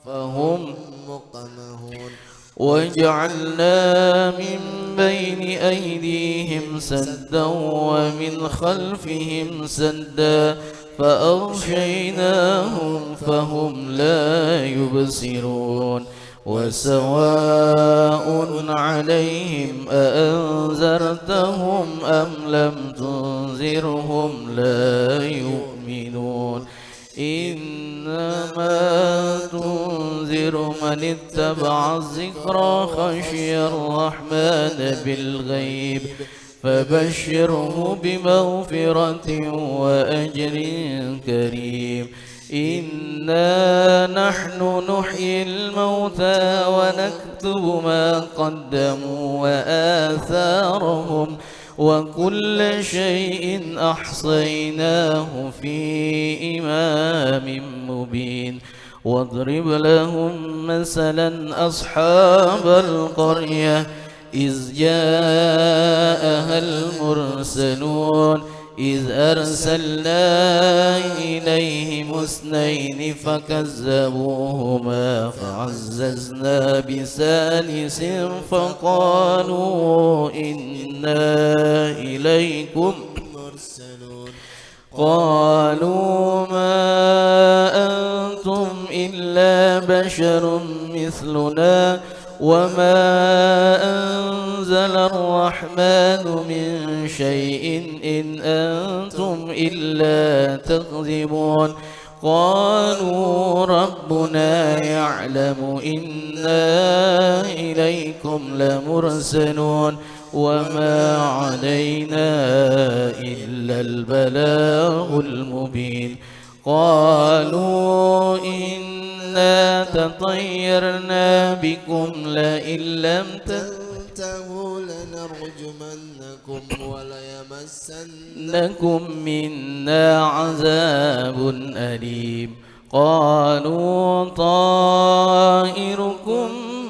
فهم مقمحون وجعلنا من بين أيديهم سدا ومن خلفهم سدا فأغشيناهم فهم لا يبصرون وسواء عليهم أأنذرتهم أم لم تنذرهم لا يؤمنون إنما تنذر من اتبع الذكر خشي الرحمن بالغيب فبشره بمغفرة وأجر كريم إنا نحن نحيي الموتى ونكتب ما قدموا وآثارهم وكل شيء أحصيناه في إمام مبين واضرب لهم مثلا أصحاب القرية إذ جاءها المرسلون إذ أرسلنا إليهم اثنين فكذبوهما فعززنا بثالث فقالوا إنا إليكم مرسلون قالوا ما أنتم إلا بشر مثلنا وما أنزل الرحمن من شيء إن أنتم إلا تكذبون قالوا ربنا يعلم إنا إليكم لمرسلون وما علينا إلا البلاغ المبين قالوا إنا تطيرنا بكم لئن لم تنتهوا لنرجمنكم وليمسنكم منا عذاب أليم قالوا طائركم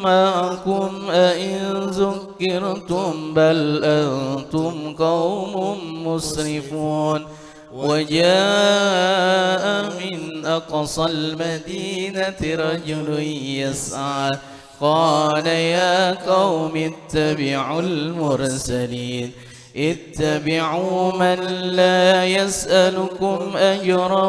معكم أئن ذكرتم بل أنتم قوم مسرفون وجاء من أقصى المدينة رجل يسعى قال يا قوم اتبعوا المرسلين اتبعوا من لا يسألكم أجرا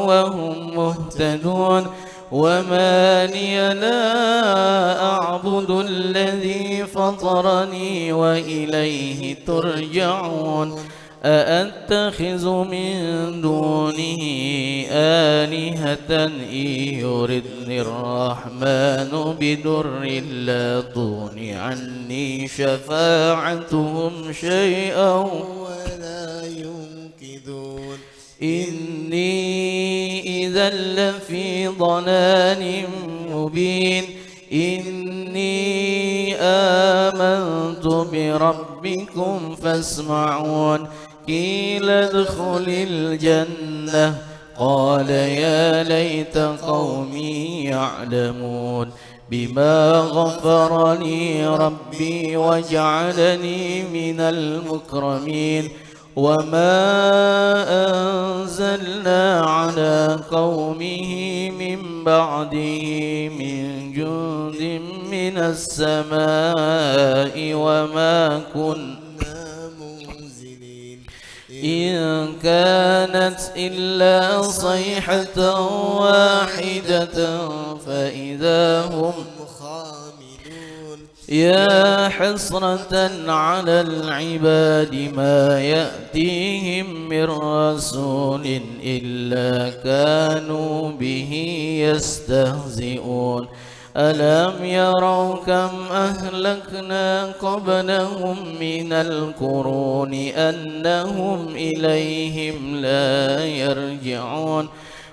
وهم مهتدون وما لي لا أعبد الذي فطرني وإليه ترجعون أأتخذ من دونه آلهة إن يردني الرحمن بدر لا تغن عني شفاعتهم شيئا ولا ينقذون إني إذا لفي ضلال مبين إني آمنت بربكم فاسمعون قيل ادخل الجنة قال يا ليت قومي يعلمون بما غفر لي ربي وجعلني من المكرمين وما أنزلنا على قومه من بعده من جند من السماء وما كنا إن كانت إلا صيحة واحدة فإذا هم خامدون يا حسرة على العباد ما يأتيهم من رسول إلا كانوا به يستهزئون ألم يروا كم أهلكنا قبلهم من القرون أنهم إليهم لا يرجعون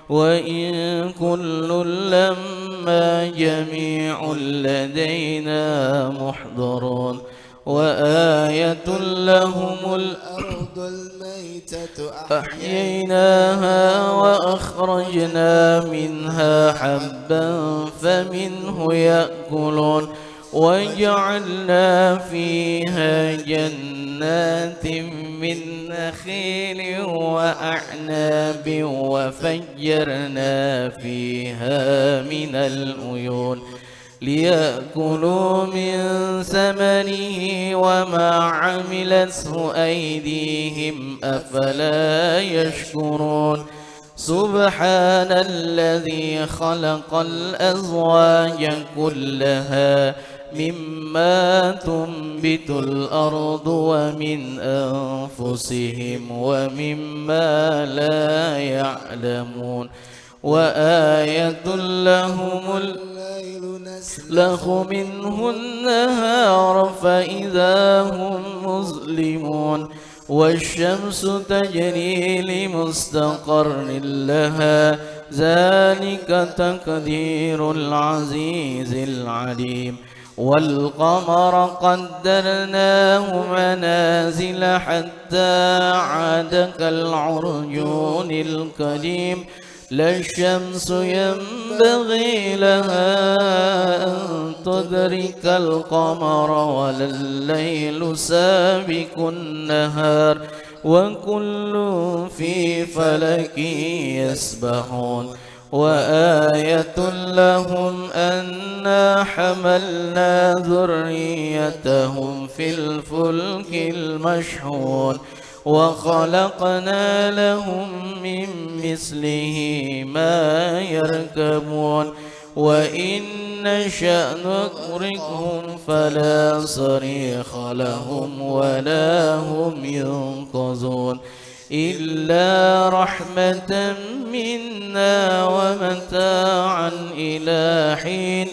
وإن كل لما جميع لدينا محضرون وآية لهم الأرض الميتة أحييناها وأخرجنا منها حبا فمنه يأكلون وجعلنا فيها جنات من نخيل وأعناب وفجرنا فيها من العيون ليأكلوا من ثمره وما عملته أيديهم أفلا يشكرون سبحان الذي خلق الأزواج كلها مما تنبت الأرض ومن أنفسهم ومما لا يعلمون وآية لهم الليل نسلخ منه النهار فإذا هم مظلمون والشمس تجري لمستقر لها ذلك تقدير العزيز العليم والقمر قدرناه منازل حتى عاد كالعرجون القديم لا الشمس ينبغي لها أن تدرك القمر ولا الليل سابق النهار وكل في فلك يسبحون وآية لهم أنا حملنا ذريتهم في الفلك المشحون وخلقنا لهم من مثله ما يركبون وإن نشأ نغرقهم فلا صريخ لهم ولا هم ينقذون إلا رحمة منا ومتاعا إلى حين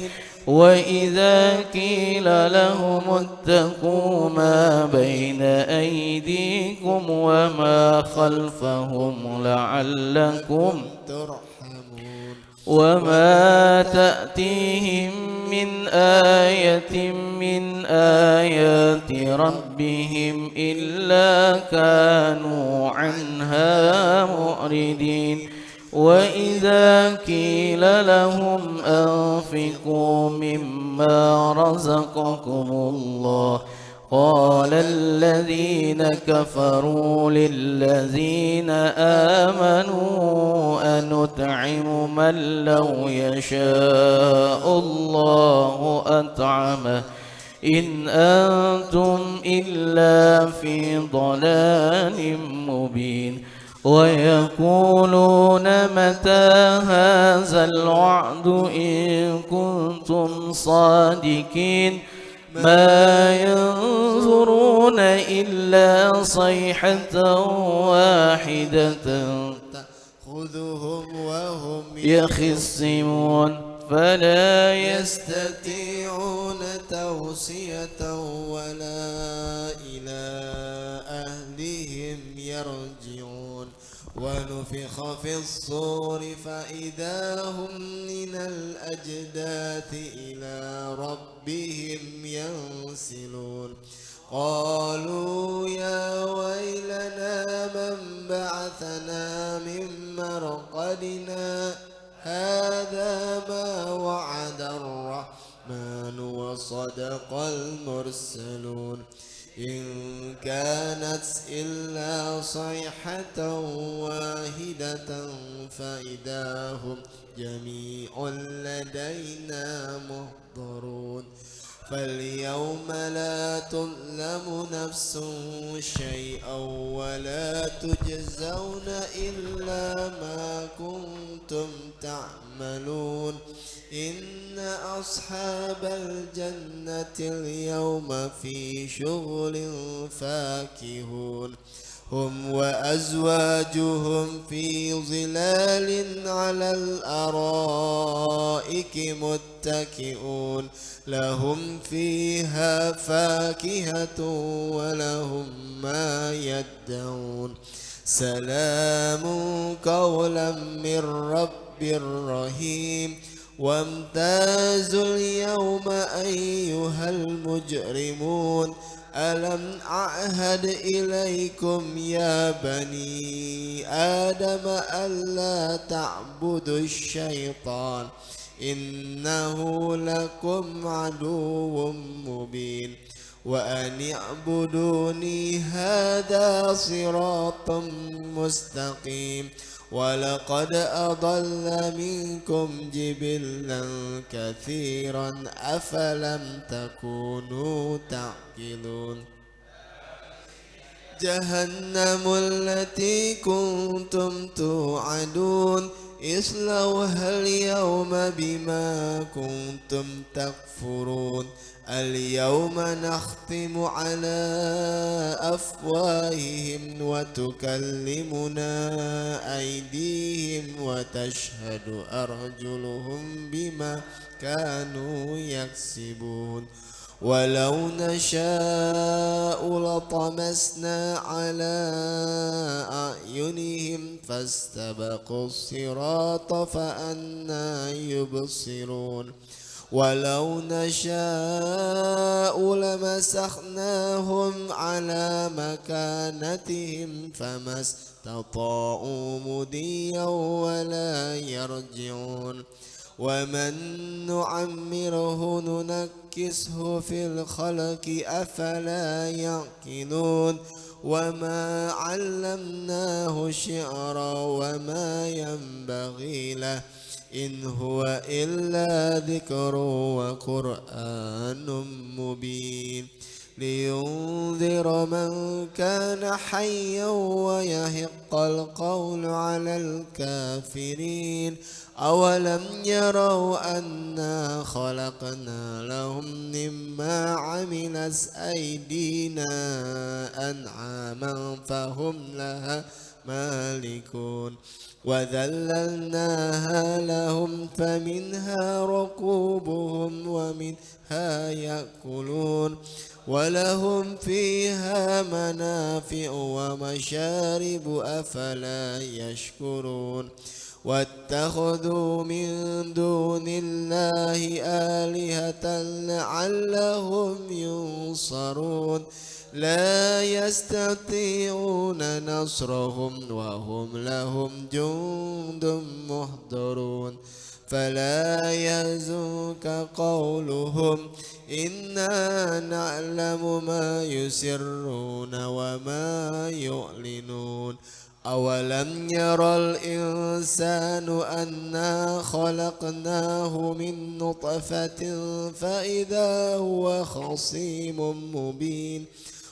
وإذا قيل لهم اتقوا ما بين أيديكم وما خلفهم لعلكم ترحمون وما تأتيهم من آية من آيات ربهم إلا كانوا عنها معرضين وإذا قيل لهم أنفقوا مما رزقكم الله قال الذين كفروا للذين آمنوا أنطعم من لو يشاء الله أطعمه إن أنتم إلا في ضلال مبين ويقولون متى هذا الوعد إن كنتم صادقين ما ينظرون إلا صيحة واحدة تأخذهم وهم يخصمون فلا يستطيعون توصية ولا إلى أهلهم يرجعون ونفخ في الصور فإذا هم من الأجداث إلى ربهم ينسلون قالوا يا ويلنا من بعثنا من مرقدنا هذا ما وعد الرحمن وصدق المرسلون إن كانت إلا صيحة واحدة فإذا هم جميع لدينا محضرون فاليوم لا تظلم نفس شيئا ولا تجزون إلا ما كنتم تعملون إن أصحاب الجنة اليوم في شغل فاكهون هم وأزواجهم في ظلال على الأرائك متكئون لهم فيها فاكهة ولهم ما يدعون سلام قولا من رب رحيم وامتازوا اليوم أيها المجرمون ألم أعهد إليكم يا بني آدم ألا تعبدوا الشيطان إنه لكم عدو مبين وأن اعبدوني هذا صراط مستقيم ولقد أضل منكم جبلا كثيرا أفلم تكونوا تعقلون جهنم التي كنتم توعدون اصلوها اليوم بما كنتم تكفرون اليوم نختم على أفواههم وتكلمنا أيديهم وتشهد أرجلهم بما كانوا يكسبون ولو نشاء لطمسنا على أعينهم فاستبقوا الصراط فأنى يبصرون ولو نشاء لمسخناهم على مكانتهم فما استطاعوا مضيا ولا يرجعون ومن نعمره ننكسه في الخلق أفلا يعقلون وما علمناه شعرا وما ينبغي له إن هو إلا ذكر وقرآن مبين لينذر من كان حيا ويحق القول على الكافرين أولم يروا أنا خلقنا لهم مما عملت أيدينا أنعاما فهم لها مالكون وذللناها لهم فمنها ركوبهم ومنها يأكلون ولهم فيها منافع ومشارب أفلا يشكرون واتخذوا من دون الله آلهة لعلهم ينصرون لا يستطيعون نصرهم وهم لهم جند محضرون فلا يحزنك قولهم إنا نعلم ما يسرون وما يعلنون أولم ير الإنسان أنا خلقناه من نطفة فإذا هو خصيم مبين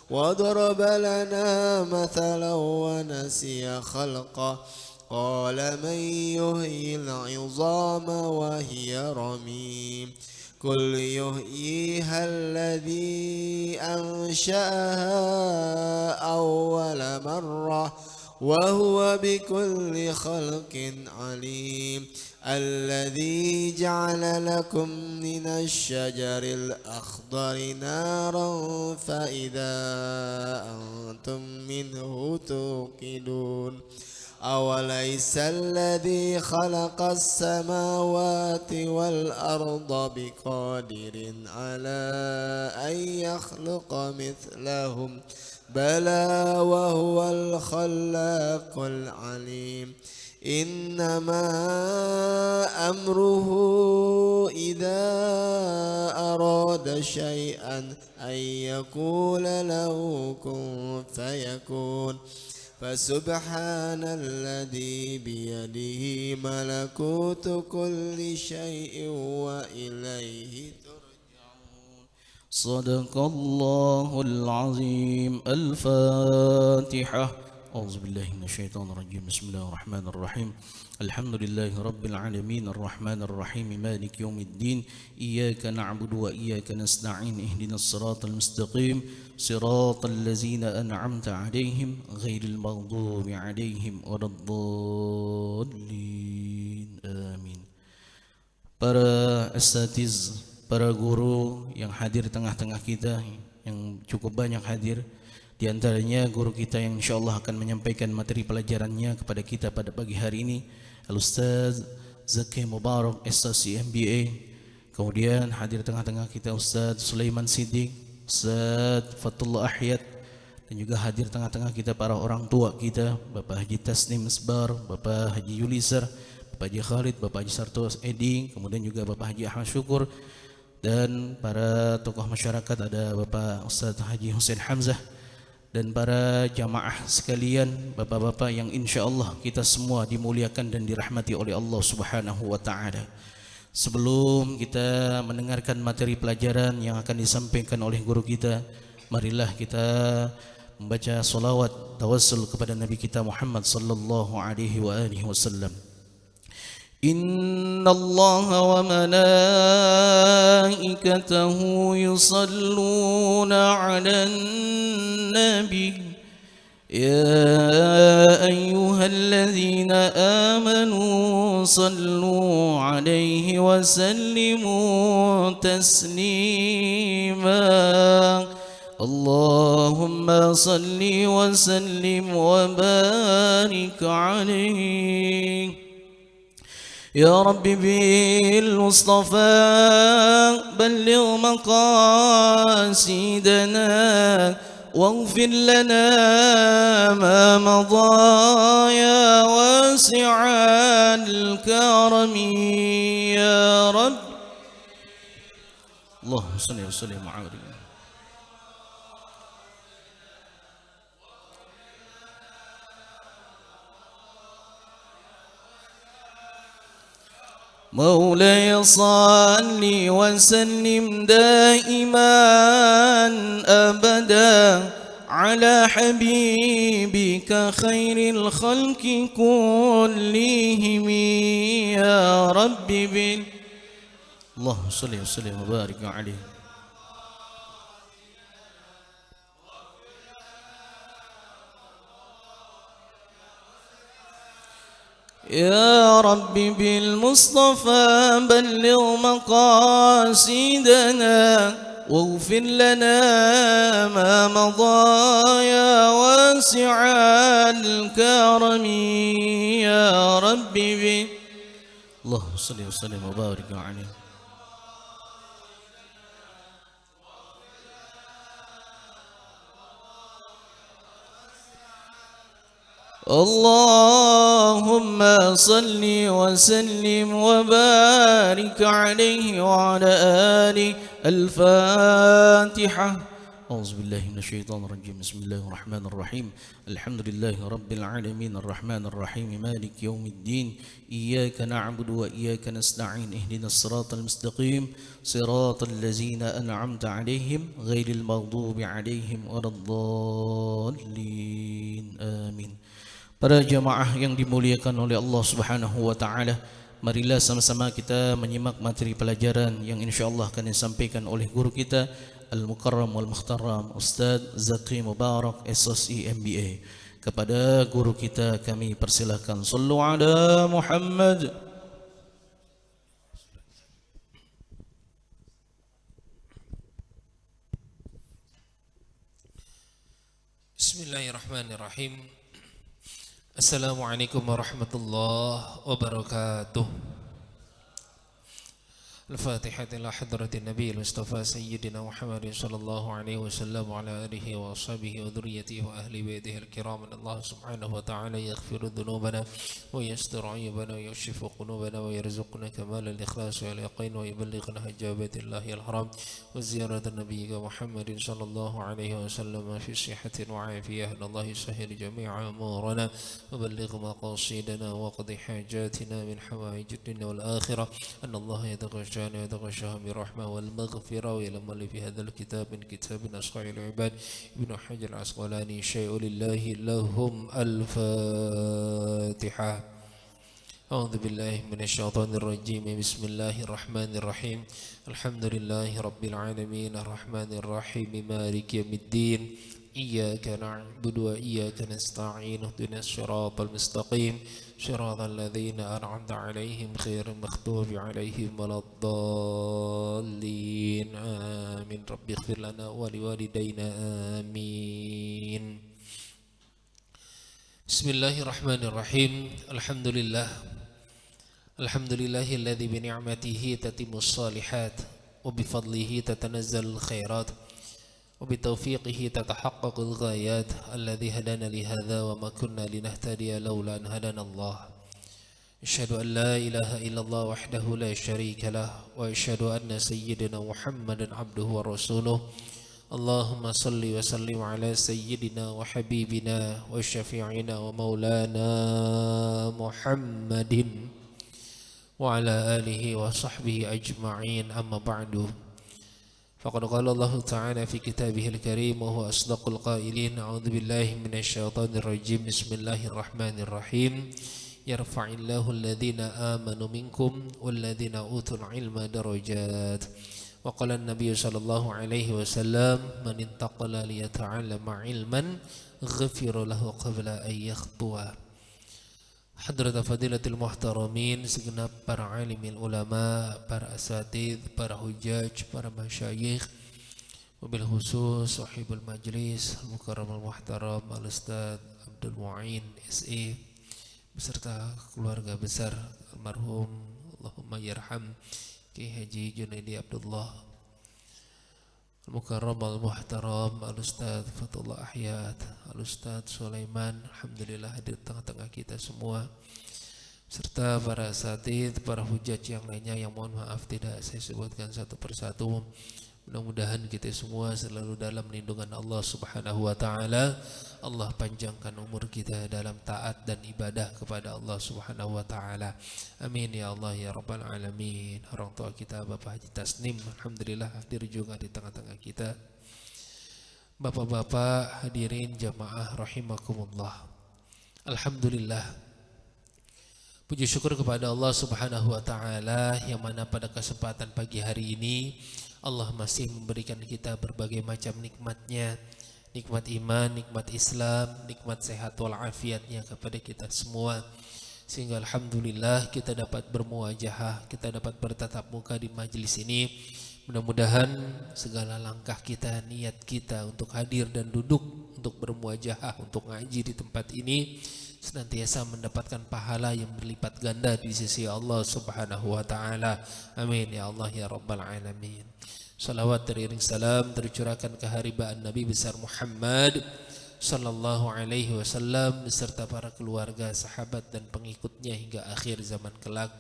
وضرب لنا مثلا ونسي خلقه قال من يحيي العظام وهي رميم قل يحييها الذي أنشأها أول مرة وهو بكل خلق عليم الذي جعل لكم من الشجر الأخضر نارا فإذا أنتم منه توقدون أوليس الذي خلق السماوات والأرض بقادر على أن يخلق مثلهم بلى وهو الخلاق العليم إنما أمره إذا أراد شيئا أن يقول له كن فيكون فسبحان الذي بيده ملكوت كل شيء وإليه ترجعون صدق الله العظيم. الفاتحة. أعوذ بالله من الشيطان الرجيم. بسم الله الرحمن الرحيم. الحمد لله رب العالمين الرحمن الرحيم مالك يوم الدين إياك نعبد وإياك نستعين اهدنا الصراط المستقيم صراط الذين أنعمت عليهم غير المغضوب عليهم ولا الضالين آمين. Para asatiz, para guru yang hadir tengah-tengah kita, yang cukup banyak hadir, di antaranya guru kita yang insyaallah akan menyampaikan materi pelajarannya kepada kita pada pagi hari ini, Al-Ustaz Zaki Mubarak SSC MBA. Kemudian hadir tengah-tengah kita Ustaz Sulaiman Siddiq, Ustaz Fatullah Ahyad, dan juga hadir tengah-tengah kita para orang tua kita, Bapak Haji Tasnim Isbar, Bapak Haji Yulisar, Bapak Haji Khalid, Bapak Haji Sarto Edi, kemudian juga Bapak Haji Ahmad Syukur, dan para tokoh masyarakat ada Bapak Ustadz Haji Hussein Hamzah, dan para jamaah sekalian, bapak-bapak yang insya Allah kita semua dimuliakan dan dirahmati oleh Allah Subhanahu wa Ta'ala. Sebelum kita mendengarkan materi pelajaran yang akan disampaikan oleh guru kita, marilah kita membaca salawat tawassul kepada Nabi kita Muhammad sallallahu alaihi wa alihi wasallam. Inna Allah wa malaikatahu yusalluna 'alan nabi يا أيها الذين آمنوا صلوا عليه وسلموا تسليما اللهم صل وسلم وبارك عليه يا رب بالمصطفى بلغ مقاصدنا واغفر لنا ما مضى يا واسع الكرم يا رب اللهم صل وسلم عليه. مولاي صل وسلم دائما أبدا على حبيبك خير الخلق كلهم يا رب اللهم صل وسلم وبارك عليه. يا رب بالمصطفى بلغ مقاصدنا واغفر لنا ما مضى يا واسع الكرم يا رب اللهم صل وسلم وبارك عليه. اللهم صل وسلم وبارك عليه وعلى آله. الفاتحة. أعوذ بالله من الشيطان الرجيم. بسم الله الرحمن الرحيم. الحمد لله رب العالمين الرحمن الرحيم مالك يوم الدين إياك نعبد وإياك نستعين اهدنا الصراط المستقيم صراط الذين أنعمت عليهم غير المغضوب عليهم ولا الضالين آمين. Para jamaah yang dimuliakan oleh Allah Subhanahu wa Ta'ala, marilah sama-sama kita menyimak materi pelajaran yang insyaallah akan disampaikan oleh guru kita Al-Mukarram wal Mukhtaram Ustaz Zaki Mubarak SSI MBA. Kepada guru kita kami persilahkan, sallu ala Muhammad. Bismillahirrahmanirrahim. Assalamualaikum warahmatullahi wabarakatuh. Al-Fatihah ila hadratin Nabi al-Mustafa Sayyidina Muhammad sallallahu alaihi wasallam wa ala alihi wa ashabihi wa dhurriyyatihi wa ahli baitihi al-kiram. Allah subhanahu wa ta'ala yaghfiru dhunubana wa yastur ayyubana wa yashifu qulubana wa yarzuqna kamal al-ikhlas wal yaqin wa yuballighna hajabatillahi al-haram wa ziyaratan nabiyyika Muhammadin sallallahu alaihi wasallam fi sihhatin wa afiyah. Allah yusahhil jami'a umurana wa balligh maqasidana wa qadi hajatina min hawaijid dunya wal akhirah. Anna Allah yataqabbal ويتغشاهم بالرحمة والمغفرة ويلم في هذا الكتاب من كتاب أصحاب العباد ابن حجر العسقلاني شيء لله لهم. الفاتحة. أعوذ بالله من الشيطان الرجيم. بسم الله الرحمن الرحيم. الحمد لله رب العالمين الرحمن الرحيم مالك يوم الدين إياك نعبد وإياك نستعين اهدنا الصراط المستقيم صراط الذين أنعمت عليهم غير المغضوب عليهم ولا الضالين آمين. رب اغفر لنا ولوالدينا آمين. بسم الله الرحمن الرحيم. الحمد لله الذي بنعمته تتم الصالحات وبفضله تتنزل الخيرات وبتوفيقه تتحقق الغايات الذي هدانا لهذا وما كنا لنهتدي لولا أن هدانا الله. أشهد أن لا إله إلا الله وحده لا شريك له وأشهد أن سيدنا محمدا عبده ورسوله اللهم صل وسلم على سيدنا وحبيبنا وشفيعنا ومولانا محمد وعلى آله وصحبه أجمعين أما بعد فقد قال الله تعالى في كتابه الكريم وهو أصدق القائلين أعوذ بالله من الشيطان الرجيم بسم الله الرحمن الرحيم يرفع الله الذين آمنوا منكم والذين أوتوا العلم درجات وقال النبي صلى الله عليه وسلم من انتقل ليتعلم علما غفر له قبل أن يخطوه. Hadrat fadilatul muhtaramin, segenap para alimil ulama, para asatidz, para hujaj, para masyayikh, wabil khusus sahibul majlis al-mukarramul muhtaram al-ustadz Abdul Mu'in SE beserta keluarga besar almarhum Allahumma yarham Ki Haji Junaidi Abdullah al-mukarram al-muhtaram al-ustadz Fatullah Ahyad, al-ustadz Sulaiman, alhamdulillah hadir tengah-tengah kita semua, serta para asatidz, para hujaj yang lainnya yang mohon maaf tidak saya sebutkan satu persatu. Mudah-mudahan kita semua selalu dalam lindungan Allah Subhanahu wa taala. Allah panjangkan umur kita dalam taat dan ibadah kepada Allah Subhanahu wa taala. Amin ya Allah ya rabbal alamin. Orang tua kita Bapak Haji Tasnim alhamdulillah hadir juga di tengah-tengah kita. Bapak-bapak hadirin jamaah rahimakumullah. Alhamdulillah. Puji syukur kepada Allah Subhanahu wa taala yang mana pada kesempatan pagi hari ini Allah masih memberikan kita berbagai macam nikmatnya, nikmat iman, nikmat Islam, nikmat sehat walafiatnya kepada kita semua. Sehingga alhamdulillah kita dapat bermuajahah, kita dapat bertatap muka di majlis ini. Mudah-mudahan segala langkah kita, niat kita untuk hadir dan duduk, untuk bermuajahah, untuk ngaji di tempat ini senantiasa mendapatkan pahala yang berlipat ganda di sisi Allah Subhanahu wa taala. Amin ya Allah ya rabbal alamin. Salawat teriring salam tercurahkan ke haribaan Nabi besar Muhammad sallallahu alaihi wasallam beserta para keluarga, sahabat dan pengikutnya hingga akhir zaman kelak.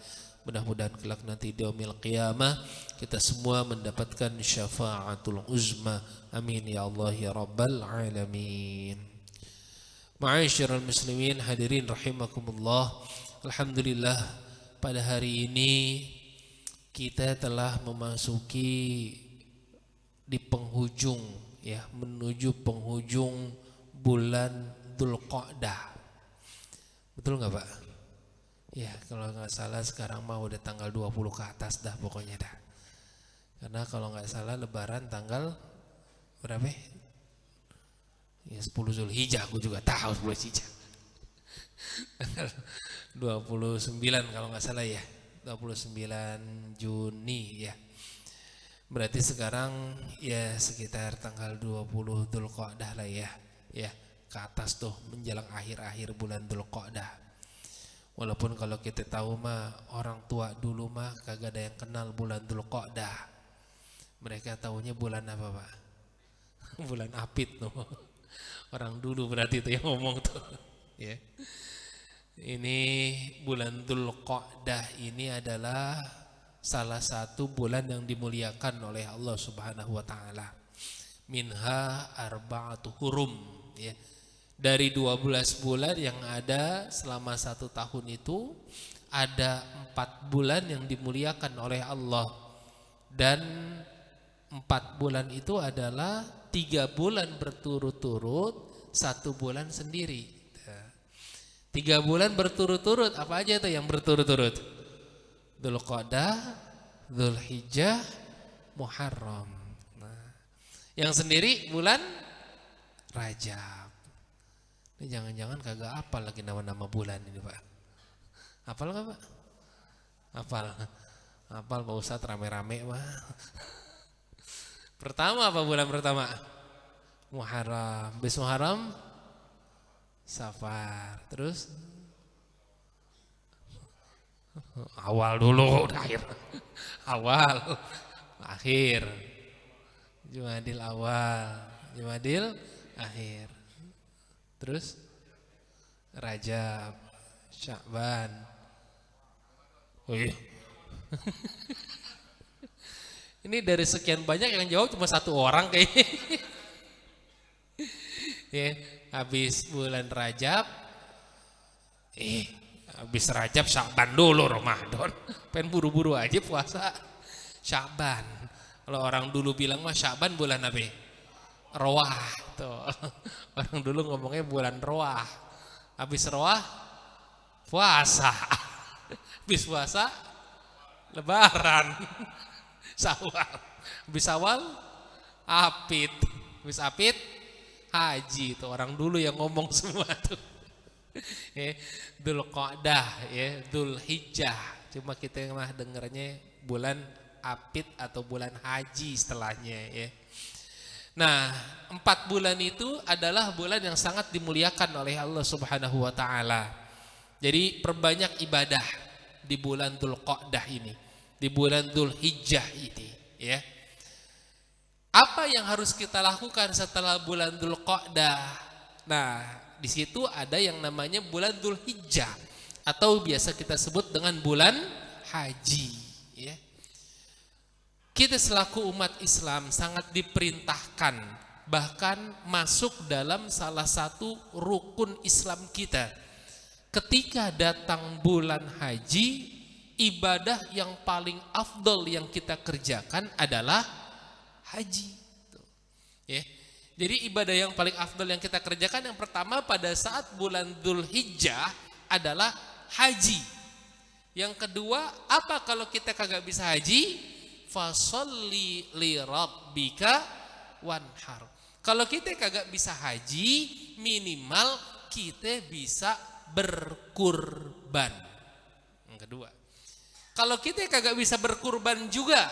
Mudah-mudahan kelak nanti di yaumil qiyamah kita semua mendapatkan syafaatul uzma. Amin ya Allah ya rabbal alamin. Ma'asyiral muslimin hadirin rahimakumullah. Alhamdulillah pada hari ini kita telah memasuki di penghujung ya, menuju penghujung bulan Dzulqa'dah. Betul enggak, Pak? Ya, kalau enggak salah sekarang mah udah tanggal 20 ke atas dah pokoknya dah. Karena kalau enggak salah lebaran tanggal berapa? Ya 10 Zulhijjah, aku juga tahu 10 Zulhijjah. Tanggal 29 kalau enggak salah ya. 29 Juni ya. Berarti sekarang ya sekitar tanggal 20 Dzulqa'dah lah ya. Ya, ke atas tuh menjelang akhir-akhir bulan Dzulqa'dah. Walaupun kalau kita tahu mah orang tua dulu mah kagak ada yang kenal bulan Dzulqa'dah. Mereka tahunya bulan apa, Pak? Bulan Apit tuh. Orang dulu berarti itu yang ngomong tuh. Ya. Ini bulan Dzulqa'dah ini adalah salah satu bulan yang dimuliakan oleh Allah Subhanahu wa taala. Minha arba'atu hurum ya. Dari 12 bulan yang ada selama 1 tahun itu ada 4 bulan yang dimuliakan oleh Allah. Dan 4 bulan itu adalah 3 bulan berturut-turut, 1 bulan sendiri. 3 bulan berturut-turut, apa aja itu yang berturut-turut? Dzulqa'dah, Dzulhijjah, Muharram. Nah, yang sendiri bulan Rajab. Ini jangan-jangan kagak hafal lagi nama-nama bulan ini, Pak. Hafal enggak, Pak? Hafal. Hafal Pak Ustadz rame-rame mah. Pertama apa bulan pertama? Muharram. Bis Muharram Safar. Terus awal dulu udah akhir. Awal, akhir. Jumadil awal, Jumadil akhir. Terus Rajab, Sya'ban, Oh iya. Ini dari sekian banyak yang jawab cuma satu orang kayaknya. Ya, habis bulan Rajab, habis Rajab Sya'ban dulu Ramadan. Pengen buru-buru aja puasa Sya'ban. Kalau orang dulu bilang mah Sya'ban bulan apa? Roah tuh. Orang dulu ngomongnya bulan Roah. Habis Roah puasa. Habis puasa Lebaran. Sawal. Habis Sawal Apit. Habis Apit haji. Itu orang dulu yang ngomong semua tuh. Dzulqa'dah ya, Dzulhijjah. Cuma kita mah dengarnya bulan Apit atau bulan haji setelahnya ya. Nah, 4 bulan itu adalah bulan yang sangat dimuliakan oleh Allah Subhanahu wa taala. Jadi perbanyak ibadah di bulan Dzulqa'dah ini, di bulan Dzulhijjah ini ya. Apa yang harus kita lakukan setelah bulan Dzulqa'dah? Nah, di situ ada yang namanya bulan Dzulhijjah atau biasa kita sebut dengan bulan haji ya. Kita selaku umat Islam sangat diperintahkan bahkan masuk dalam salah satu rukun Islam kita. Ketika datang bulan haji, ibadah yang paling afdol yang kita kerjakan adalah haji. Ya. Jadi ibadah yang paling afdol yang kita kerjakan yang pertama pada saat bulan Dzulhijjah adalah haji. Yang kedua, apa kalau kita kagak bisa haji? Fasholli li rabbika wanhar. Kalau kita kagak bisa haji, minimal kita bisa berkurban. Yang kedua, kalau kita kagak bisa berkurban juga,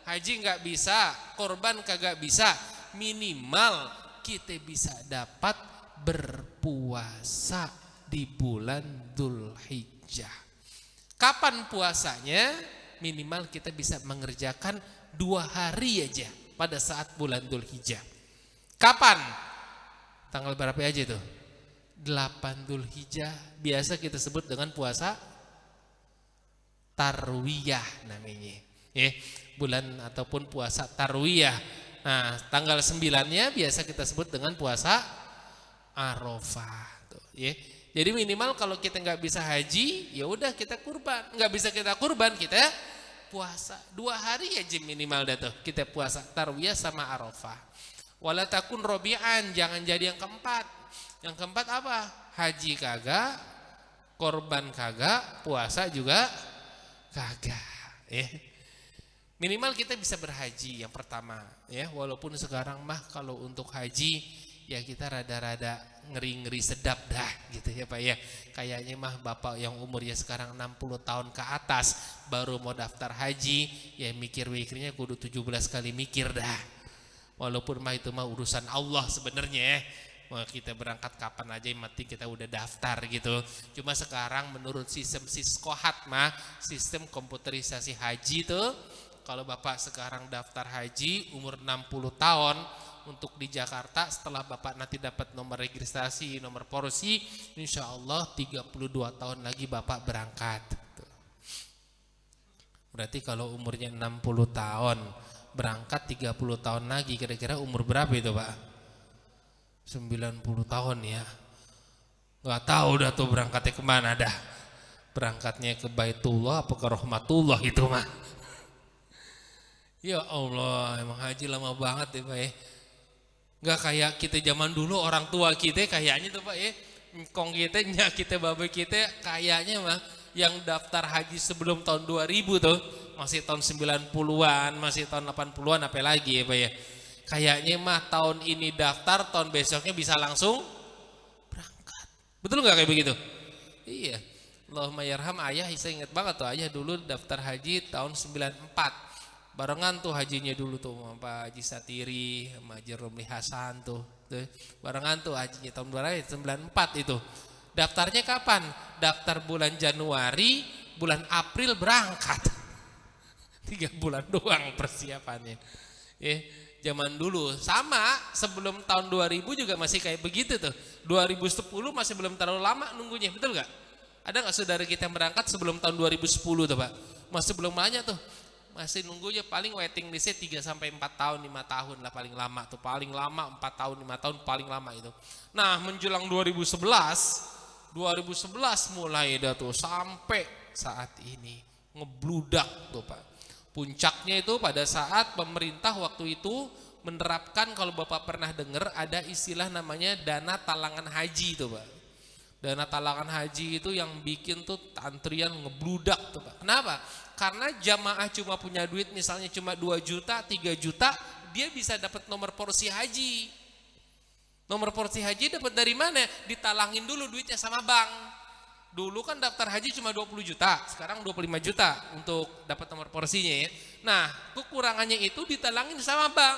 haji nggak bisa, kurban kagak bisa, minimal kita bisa dapat berpuasa di bulan Dzulhijjah. Kapan puasanya? Minimal kita bisa mengerjakan 2 hari aja pada saat bulan Dzulhijjah. Kapan? Tanggal berapa aja itu? 8 Dzulhijjah. Biasa kita sebut dengan puasa Tarwiyah namanya. Bulan ataupun puasa Tarwiyah. Nah, tanggal 9-nya biasa kita sebut dengan puasa Arafah. Jadi minimal kalau kita nggak bisa haji, ya udah kita kurban. Nggak bisa kita kurban, kita puasa 2 hari aja minimal dah tuh. Kita puasa Tarwiyah sama Arafah. Wala takun robi'an, jangan jadi yang keempat. Yang keempat apa? Haji kagak, korban kagak, puasa juga kagak. Minimal kita bisa berhaji yang pertama. Walaupun sekarang mah kalau untuk haji ya kita rada-rada ngeri-ngeri sedap dah gitu ya Pak ya. Kayaknya mah Bapak yang umurnya sekarang 60 tahun ke atas baru mau daftar haji, ya mikir-mikirnya kudu 17 kali mikir dah. Walaupun mah itu mah urusan Allah sebenarnya. Mau kita berangkat kapan aja yang penting kita udah daftar gitu. Cuma sekarang menurut sistem Siskohat mah, sistem komputerisasi haji tuh, kalau Bapak sekarang daftar haji umur 60 tahun untuk di Jakarta, setelah Bapak nanti dapat nomor registrasi, nomor porsi, insya Allah 32 tahun lagi Bapak berangkat. Berarti kalau umurnya 60 tahun, berangkat 30 tahun lagi, kira-kira umur berapa itu Pak? 90 tahun ya. Gak tahu dah tuh berangkatnya kemana dah. Berangkatnya ke Baitullah apa ke Rahmatullah itu mah. Ya Allah, emang haji lama banget ya Pak ya. Gak kayak kita zaman dulu, orang tua kita kayaknya tuh Pak ya, kong kita, nyak kita, babe kita kayaknya mah yang daftar haji sebelum tahun 2000 tuh masih tahun 90-an, masih tahun 80-an apa lagi ya Pak ya. Kayaknya mah tahun ini daftar, tahun besoknya bisa langsung berangkat. Betul gak kayak begitu? Iya. Allahumma yarham ayah, saya ingat banget tuh ayah dulu daftar haji tahun 94. Barengan tuh hajinya dulu tuh sama Pak Haji Satiri, sama Haji Romli Hasan tuh. Barengan tuh hajinya tahun 94 itu. Daftarnya kapan? Daftar bulan Januari, bulan April berangkat. 3 bulan doang persiapannya. Zaman dulu sama, sebelum tahun 2000 juga masih kayak begitu tuh. 2010 masih belum terlalu lama nunggunya, betul gak? Ada nggak saudara kita yang berangkat sebelum tahun 2010 tuh Pak? Masih belum banyak tuh. Masih nunggunya paling waiting listnya 3 sampai 4 tahun, 5 tahun lah paling lama tuh. Paling lama 4 tahun, 5 tahun paling lama itu. Nah, menjelang 2011 mulai dah tuh sampai saat ini ngebludak tuh Pak. Puncaknya itu pada saat pemerintah waktu itu menerapkan, kalau Bapak pernah dengar ada istilah namanya dana talangan haji tuh Pak. Dana talangan haji itu yang bikin tuh antrian ngebludak tuh Pak. Kenapa? Karena jamaah cuma punya duit misalnya cuma 2 juta, 3 juta, dia bisa dapat nomor porsi haji. Nomor porsi haji dapat dari mana? Ditalangin dulu duitnya sama bank. Dulu kan daftar haji cuma 20 juta, sekarang 25 juta untuk dapat nomor porsinya ya. Nah, kekurangannya itu ditalangin sama bank.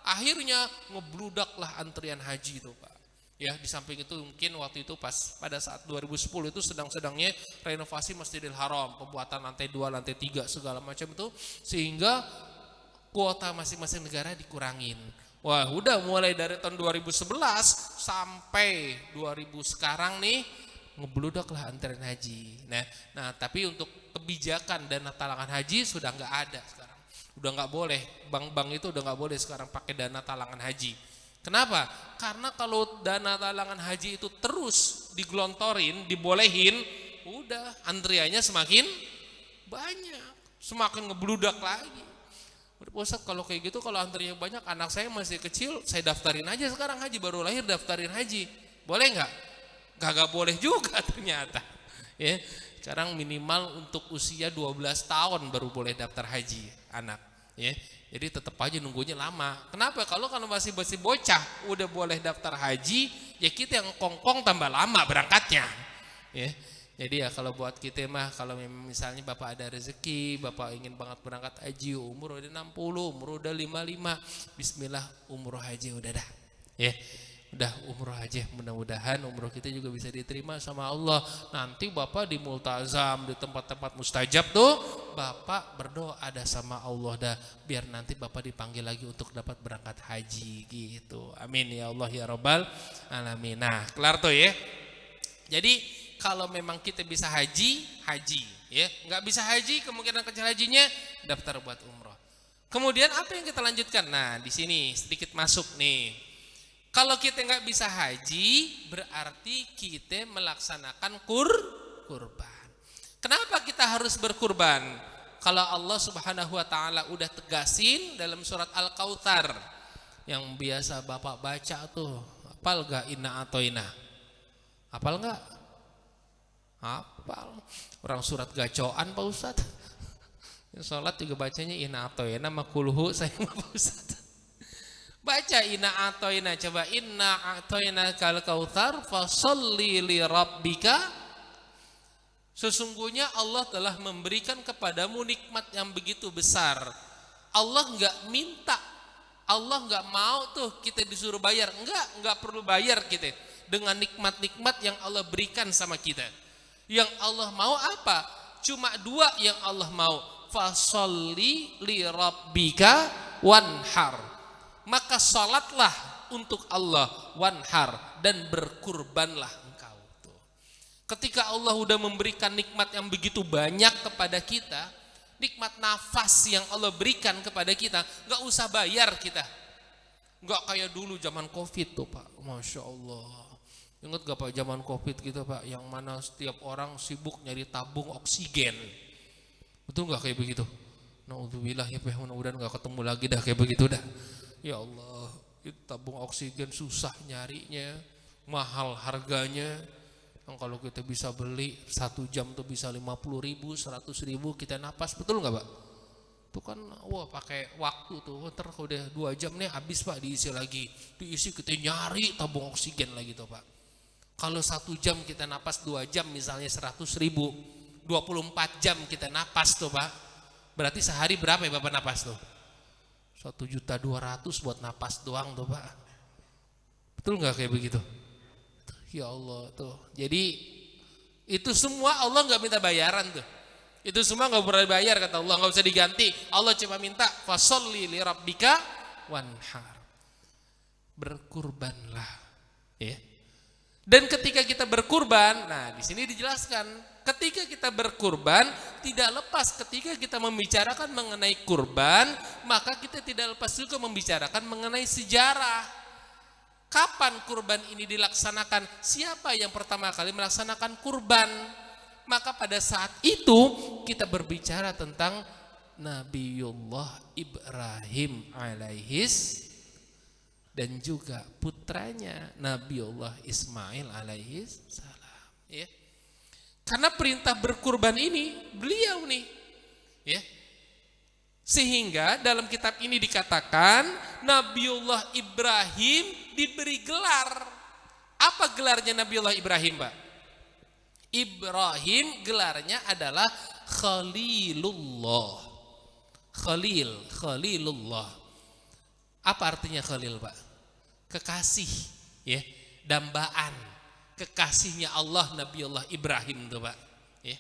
Akhirnya ngebludaklah antrian haji itu Pak. Ya, di samping itu mungkin waktu itu pas pada saat 2010 itu sedang-sedangnya renovasi Masjidil Haram, pembuatan lantai 2, lantai 3 segala macam itu, sehingga kuota masing-masing negara dikurangin. Wah, udah mulai dari tahun 2011 sampai 2000 sekarang nih ngebludaklah antrian haji. Nah, tapi untuk kebijakan dana talangan haji sudah nggak ada sekarang. Udah nggak boleh, bank-bank itu udah nggak boleh sekarang pakai dana talangan haji. Kenapa? Karena kalau dana talangan haji itu terus digelontorin, dibolehin, udah antriannya semakin banyak, semakin ngebludak lagi. Ustaz, kalau kayak gitu, kalau antriannya banyak, anak saya masih kecil, saya daftarin aja sekarang haji, baru lahir daftarin haji, boleh nggak? Gak boleh juga ternyata. Ya, sekarang minimal untuk usia 12 tahun baru boleh daftar haji anak. Ya. Jadi tetap aja nunggunya lama. Kenapa? Kalau masih bocah udah boleh daftar haji, ya kita yang kongkong tambah lama berangkatnya. Ya. Jadi ya kalau buat kita mah, kalau misalnya Bapak ada rezeki, Bapak ingin banget berangkat haji, umur udah 60, umur udah 55, bismillah umroh haji udah dah. Ya. Udah umroh aja, mudah-mudahan umroh kita juga bisa diterima sama Allah. Nanti Bapak di multazam, di tempat-tempat mustajab tuh, Bapak berdoa ada sama Allah dah, biar nanti Bapak dipanggil lagi untuk dapat berangkat haji gitu. Amin ya Allah ya Rabbal alamin. Nah, kelar tuh ya. Jadi kalau memang kita bisa haji ya. Nggak bisa haji, kemungkinan kecil hajinya daftar buat umroh. Kemudian apa yang kita lanjutkan? Nah, di sini sedikit masuk nih. Kalau kita nggak bisa haji, berarti kita melaksanakan kurban. Kenapa kita harus berkurban? Kalau Allah Subhanahu wa taala udah tegasin dalam surat Al-Kautsar yang biasa Bapak baca tuh, hafal gak inna atoina? Hafal nggak? Hafal. Orang surat gacoan Pak Ustadz. Sholat juga bacanya inna atoina makulhu saya Pak Ustadz. Baca inna atoina, coba inna atoina kal kautsar fasholli li rabbika. Sesungguhnya Allah telah memberikan kepadamu nikmat yang begitu besar. Allah enggak minta, Allah enggak mau tuh kita disuruh bayar. Enggak perlu bayar kita dengan nikmat-nikmat yang Allah berikan sama kita. Yang Allah mau apa? Cuma 2 yang Allah mau. Fasholli li rabbika wanhar. Maka salatlah untuk Allah, wanhar, dan berkurbanlah engkau tuh. Ketika Allah udah memberikan nikmat yang begitu banyak kepada kita, nikmat nafas yang Allah berikan kepada kita, nggak usah bayar kita. Nggak kayak dulu zaman Covid tuh Pak, Masya Allah. Ingat gak Pak zaman Covid gitu Pak, yang mana setiap orang sibuk nyari tabung oksigen. Betul nggak kayak begitu? Naudzubillah ya Pak, mudah-mudahan nggak ketemu lagi dah kayak begitu dah. Ya Allah, itu tabung oksigen susah nyarinya, mahal harganya. Yang kalau kita bisa beli 1 jam tuh bisa 50.000, 100.000 kita napas, betul nggak Pak? Itu kan wah pakai waktu tuh, ntar udah 2 jam nih habis Pak, diisi lagi, diisi kita nyari tabung oksigen lagi tuh Pak. Kalau 1 jam kita napas 2 jam misalnya 100.000, 24 jam kita napas tuh Pak. Berarti sehari berapa ya Bapak napas tuh? 1.200.000 buat napas doang tuh Pak. Betul nggak kayak begitu? Ya Allah tuh. Jadi itu semua Allah nggak minta bayaran tuh. Itu semua nggak pernah bayar kata Allah, nggak usah diganti. Allah cuma minta fasholli li rabbika wanhar. Berkurbanlah. Ya. Dan ketika kita berkurban, nah di sini dijelaskan, ketika kita berkurban tidak lepas ketika kita membicarakan mengenai kurban, maka kita tidak lepas juga membicarakan mengenai sejarah. Kapan kurban ini dilaksanakan? Siapa yang pertama kali melaksanakan kurban? Maka pada saat itu kita berbicara tentang Nabiullah Ibrahim alaihis dan juga putranya Nabiullah Ismail alaihis salam, ya. Karena perintah berkurban ini beliau nih, ya. Sehingga dalam kitab ini dikatakan Nabiullah Ibrahim diberi gelar. Apa gelarnya Nabiullah Ibrahim, Pak? Ibrahim gelarnya adalah Khalilullah. Khalilullah. Apa artinya Khalil, Pak? Kekasih, ya, dambaan, kekasihnya Allah Nabiullah Ibrahim tuh, Pak. Ya.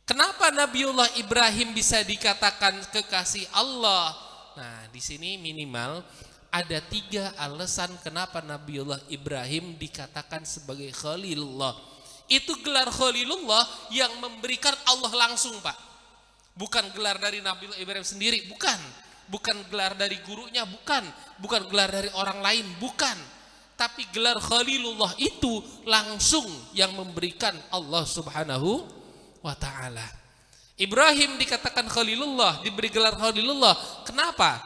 Kenapa Nabiullah Ibrahim bisa dikatakan kekasih Allah? Nah, di sini minimal ada 3 alasan kenapa Nabiullah Ibrahim dikatakan sebagai Khalilullah. Itu gelar Khalilullah yang memberikan Allah langsung, Pak. Bukan gelar dari Nabiullah Ibrahim sendiri, bukan. Bukan gelar dari gurunya, bukan. Bukan gelar dari orang lain, bukan. Tapi gelar Khalilullah itu langsung yang memberikan Allah Subhanahu wa ta'ala. Ibrahim dikatakan Khalilullah, diberi gelar Khalilullah. Kenapa?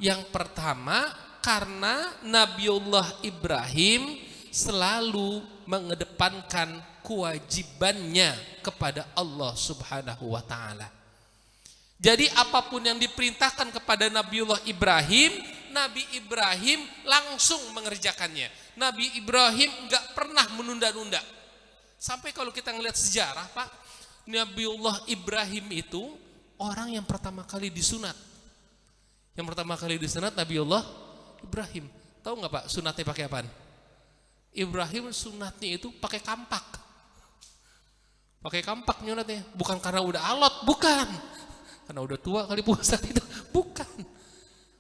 Yang pertama, karena Nabiullah Ibrahim selalu mengedepankan kewajibannya kepada Allah Subhanahu wa ta'ala. Jadi apapun yang diperintahkan kepada Nabiullah Ibrahim, Nabi Ibrahim langsung mengerjakannya. Nabi Ibrahim enggak pernah menunda-nunda. Sampai kalau kita ngelihat sejarah, Pak, Nabiullah Ibrahim itu orang yang pertama kali disunat. Yang pertama kali disunat Nabiullah Ibrahim. Tahu nggak, Pak, sunatnya pakai apaan? Ibrahim sunatnya itu pakai kampak. Pakai kampak nyunatnya, bukan karena udah alot, bukan. Karena udah tua kali puasa itu, bukan.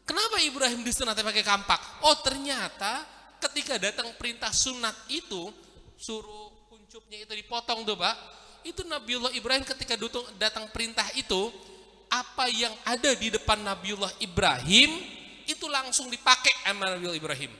Kenapa Ibrahim disunatnya pakai kampak? Oh, ternyata ketika datang perintah sunat itu, suruh kuncupnya itu dipotong tuh, Pak. Itu Nabiullah Ibrahim ketika datang perintah itu, apa yang ada di depan Nabiullah Ibrahim itu langsung dipakai sama Nabiullah Ibrahim.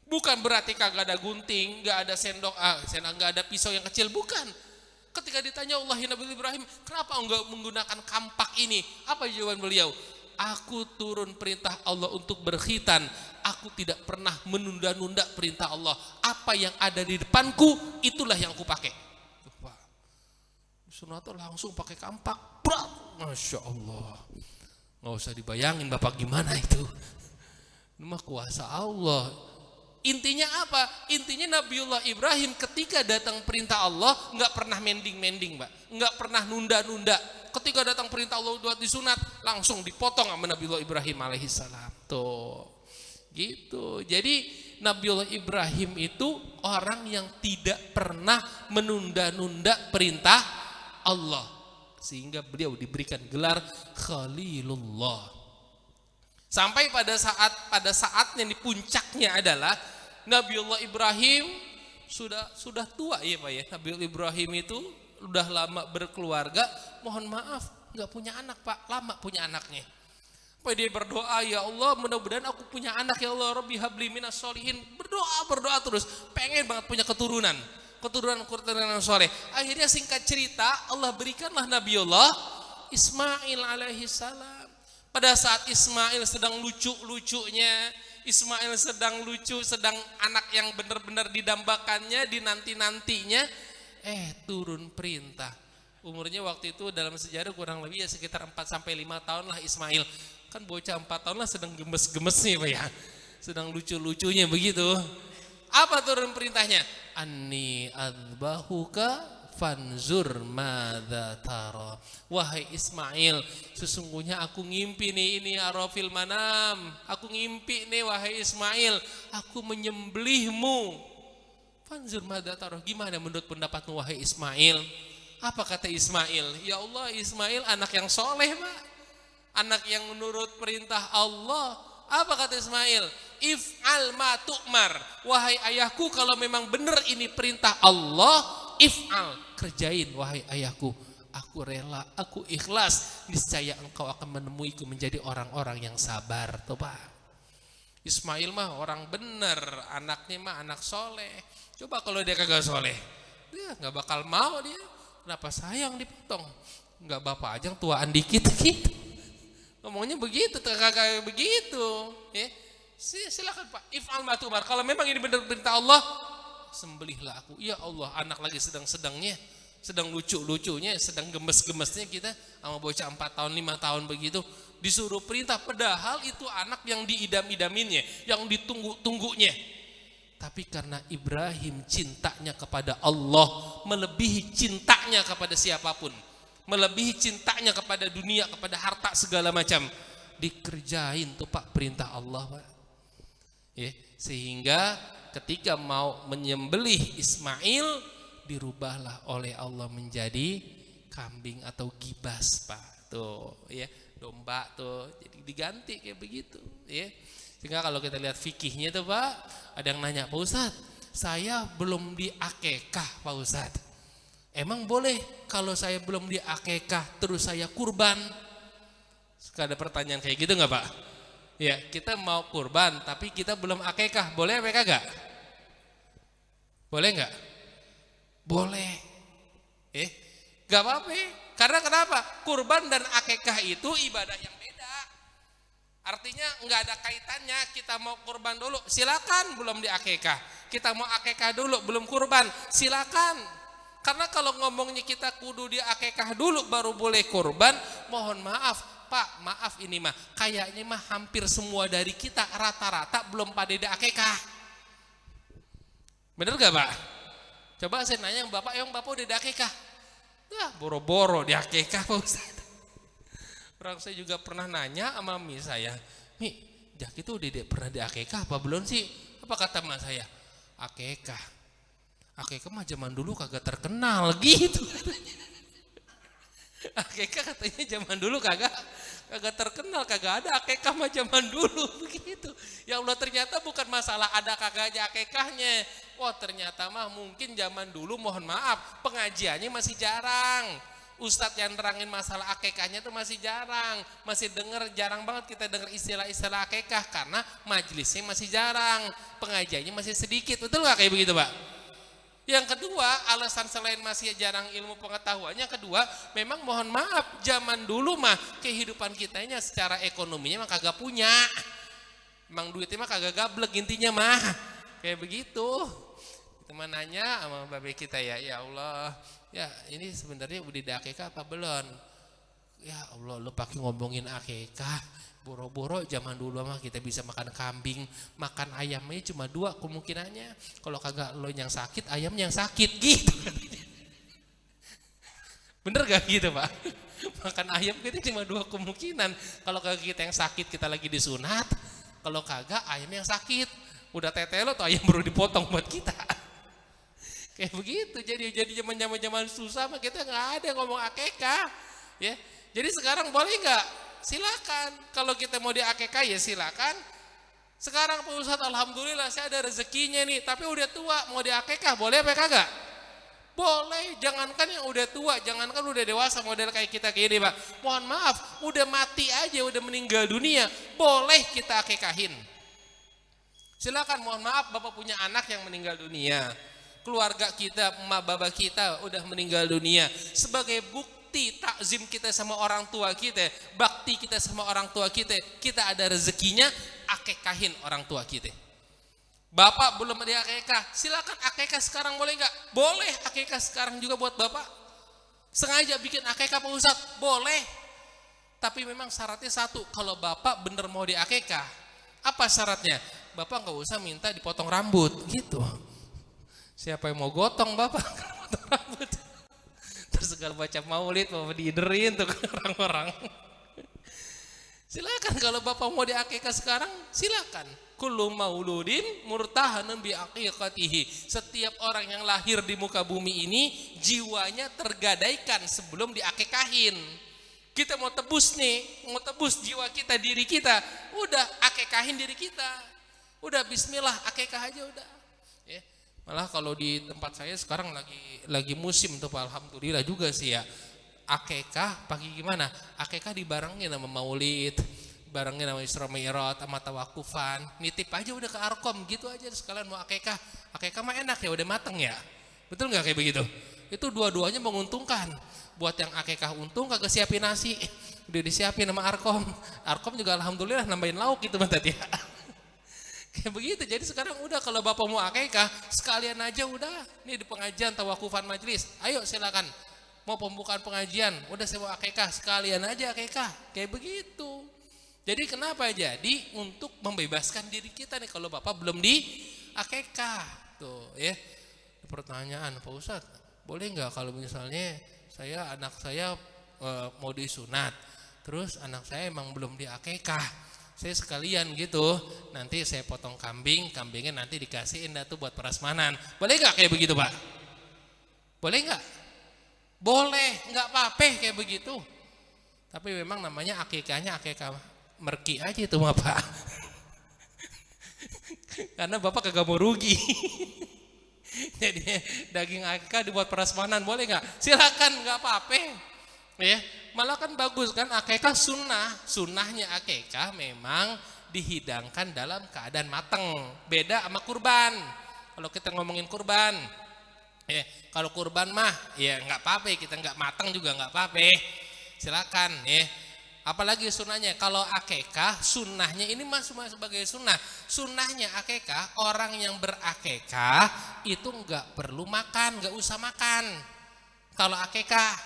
Bukan berarti kagak ada gunting, nggak ada sendok, nggak ada pisau yang kecil, bukan. Ketika ditanya Allah Nabi Ibrahim, kenapa enggak menggunakan kampak ini? Apa jawaban beliau? Aku turun perintah Allah untuk berkhitan. Aku tidak pernah menunda-nunda perintah Allah. Apa yang ada di depanku, itulah yang aku pakai. Sunat langsung pakai kampak. Masya Allah. Nggak usah dibayangin Bapak gimana itu. Ini mah kuasa Allah. Intinya apa? Intinya Nabiullah Ibrahim ketika datang perintah Allah nggak pernah mending-mending, Pak. Nggak pernah nunda-nunda. Ketika datang perintah Allah buat disunat, langsung dipotong sama Nabiullah Ibrahim alaihissalam. Tuh, gitu. Jadi Nabiullah Ibrahim itu orang yang tidak pernah menunda-nunda perintah Allah, sehingga beliau diberikan gelar Khalilullah. Sampai pada saatnya di puncaknya adalah Nabiullah Ibrahim sudah tua, ya Pak ya. Nabiullah Ibrahim itu udah lama berkeluarga, mohon maaf nggak punya anak, Pak, lama punya anaknya. Pak, dia berdoa, ya Allah mudah-mudahan aku punya anak, ya Allah Rabbi habli minas sholihin. Berdoa terus, pengen banget punya keturunan soleh. Akhirnya singkat cerita Allah berikanlah Nabiullah Ismail alaihissalam. Pada saat Ismail sedang lucu-lucunya, Ismail sedang lucu, sedang anak yang benar-benar didambakannya, dinanti-nantinya, turun perintah. Umurnya waktu itu dalam sejarah kurang lebih ya sekitar 4-5 tahun lah Ismail. Kan bocah 4 tahun lah sedang gemes-gemesnya, Pak ya. Sedang lucu-lucunya begitu. Apa turun perintahnya? Anni adzbahuka fanzur madza tara. Wahai Ismail, sesungguhnya aku ngimpi nih, ini arafil manam. Aku ngimpi nih wahai Ismail, aku menyembelihmu. Fanzur madza tara. Gimana menurut pendapatmu wahai Ismail? Apa kata Ismail? Ya Allah, Ismail anak yang soleh, Pak. Anak yang menurut perintah Allah. Apa kata Ismail? If'al ma tu'mar. Wahai ayahku, kalau memang benar ini perintah Allah, if'al, kerjain wahai ayahku. Aku rela, aku ikhlas. Niscaya engkau akan menemuiku menjadi orang-orang yang sabar. Tuh Pak. Ismail mah orang bener, anaknya mah anak soleh. Coba kalau dia kagak soleh, dia nggak bakal mau dia. Kenapa sayang dipotong? Nggak bapak aja tuaan dikit gitu. Ngomongnya begitu, kagak begitu. Ya. Silakan Pak, if'al ma tu'mar. Kalau memang ini benar perintah Allah, sembelihlah aku. Ya Allah, anak lagi sedang-sedangnya, sedang lucu-lucunya, sedang gemes-gemesnya kita sama bocah 4 tahun, 5 tahun begitu. Disuruh perintah, padahal itu anak yang diidam-idaminnya, yang ditunggu-tunggunya. Tapi karena Ibrahim cintanya kepada Allah melebihi cintanya kepada siapapun, melebihi cintanya kepada dunia, kepada harta segala macam, dikerjain tuh Pak perintah Allah Pak. Ya, sehingga ketika mau menyembelih Ismail, dirubahlah oleh Allah menjadi kambing atau gibas Pak. Tuh ya, domba tuh jadi diganti kayak begitu ya. Sehingga kalau kita lihat fikihnya tuh Pak, ada yang nanya, Pak Ustadz, saya belum diakekah Pak Ustadz, emang boleh kalau saya belum diakekah terus saya kurban? Suka ada pertanyaan kayak gitu nggak Pak? Ya, kita mau kurban tapi kita belum akekah, boleh apa kagak? Boleh nggak? Boleh. Nggak apa-apa. Karena kenapa? Kurban dan akekah itu ibadah yang beda. Artinya nggak ada kaitannya. Kita mau kurban dulu, silakan, belum diakekah. Kita mau akekah dulu, belum kurban, silakan. Karena kalau ngomongnya kita kudu diakekah dulu baru boleh kurban, mohon maaf Pak, maaf ini mah kayaknya mah hampir semua dari kita rata-rata belum pada diakekah. Bener gak Pak? Coba saya nanya yang Bapak udah diakekah? Nah, boro-boro diakekah Pak Ustaz. Orang saya juga pernah nanya sama Mi saya, Mi, Jak itu udah pernah diakekah apa belum sih? Apa kata emak saya? Akekah. Akekah mah zaman dulu kagak terkenal gitu katanya. Akekah katanya zaman dulu kagak terkenal, kagak ada akekah mah zaman dulu begitu. Ya Allah, ternyata bukan masalah ada kagaknya akekahnya. Wah, ternyata mah mungkin zaman dulu mohon maaf pengajiannya masih jarang. Ustadz yang terangin masalah akekahnya tuh masih jarang. Masih jarang banget kita dengar istilah-istilah akekah karena majelisnya masih jarang, pengajiannya masih sedikit. Betul gak kayak begitu Pak? Yang kedua, alasan selain masih jarang ilmu pengetahuannya, kedua, memang mohon maaf, zaman dulu mah kehidupan kitanya secara ekonominya mah kagak punya. Emang duitnya mah kagak gablek intinya mah. Kayak begitu. Teman nanya sama babe kita ya Allah, ya ini sebenarnya udah diakekah apa belum? Ya Allah, lu pakai ngomongin akekah. Boro-boro zaman dulu mah kita bisa makan kambing, makan ayamnya cuma 2 kemungkinannya. Kalau kagak lo yang sakit, ayam yang sakit gitu. Bener gak gitu Pak? Makan ayam kita cuma 2 kemungkinan. Kalau kagak kita yang sakit, kita lagi disunat. Kalau kagak, ayam yang sakit. Udah tetelo tuh ayam baru dipotong buat kita. Kayak begitu. Jadi zaman susah mah kita nggak ada ngomong akekah. Ya. Jadi sekarang boleh nggak? Silakan. Kalau kita mau diakekah ya silakan. Sekarang Pak Ustadz, alhamdulillah saya ada rezekinya nih, tapi udah tua, mau diakekah boleh apa kagak? Boleh. Jangankan yang udah tua, jangankan udah dewasa model kayak kita gini Pak. Mohon maaf, udah mati aja, udah meninggal dunia, boleh kita akekahin. Silakan. Mohon maaf, Bapak punya anak yang meninggal dunia, keluarga kita, emak bapak kita udah meninggal dunia, sebagai bukti takzim kita sama orang tua kita, bakti kita sama orang tua kita, kita ada rezekinya, akekahin orang tua kita. Bapak belum ada akekah, silakan akekah sekarang boleh nggak? Boleh akekah sekarang juga buat Bapak. Sengaja bikin akekah Pak Ustadz, boleh. Tapi memang syaratnya satu, kalau Bapak bener mau diakekah, apa syaratnya? Bapak nggak usah minta dipotong rambut gitu. Siapa yang mau gotong Bapak potong rambut? Terus segala baca maulid Bapak diiderin tuh orang-orang. Silakan kalau Bapak mau diakekah sekarang, silakan. Kullu mauludin murtahanun bi aqiqatihi. Setiap orang yang lahir di muka bumi ini jiwanya tergadaikan sebelum diakekahin. Kita mau tebus nih, mau tebus jiwa kita, diri kita, udah akekahin diri kita. Udah bismillah akikah aja udah. Ya. Malah kalau di tempat saya sekarang lagi musim tuh Pak, alhamdulillah juga sih ya. Akikah pagi gimana? Akikah dibarengin sama maulid, barengin sama Isra Mi'raj, sama tawakufan. Nitip aja udah ke Arkom gitu aja sekalian mau akikah. Akikah mah enak ya, udah mateng ya. Betul nggak kayak begitu? Itu dua-duanya menguntungkan. Buat yang akikah untung kagak siapin nasi, udah disiapin sama Arkom. Arkom juga alhamdulillah nambahin lauk gitu tadi ya. Kayak begitu. Jadi sekarang udah kalau bapak mau akikah sekalian aja udah. Nih di pengajian tawakufan majlis, ayo silakan. Mau pembukaan pengajian, udah saya mau akikah sekalian aja akikah. Kayak begitu. Jadi kenapa? Jadi untuk membebaskan diri kita nih kalau bapak belum di akikah. Tuh ya. Pertanyaan Pak Ustadz, boleh nggak kalau misalnya anak saya mau disunat, terus anak saya emang belum di akikah, saya sekalian gitu, nanti saya potong kambingnya nanti dikasihin dah tuh buat prasmanan, boleh nggak kayak begitu Pak? Boleh nggak? Boleh, nggak apa-apa kayak begitu. Tapi memang namanya akikahnya akikah merki aja itu mah Pak. Karena bapak kagak mau rugi. Jadi daging akikah dibuat prasmanan boleh nggak? Silakan, nggak apa-apa. Ya, malah kan bagus kan akikah sunnahnya akikah memang dihidangkan dalam keadaan mateng. Beda sama kurban. Kalau kita ngomongin kurban, ya kalau kurban mah ya nggak apa-apa, kita nggak mateng juga nggak apa-apa. Silakan ya. Apalagi sunnahnya, kalau akikah sunnahnya ini mas semua sebagai sunnah. Sunnahnya akikah orang yang berakikah itu nggak perlu makan, nggak usah makan. Kalau akikah,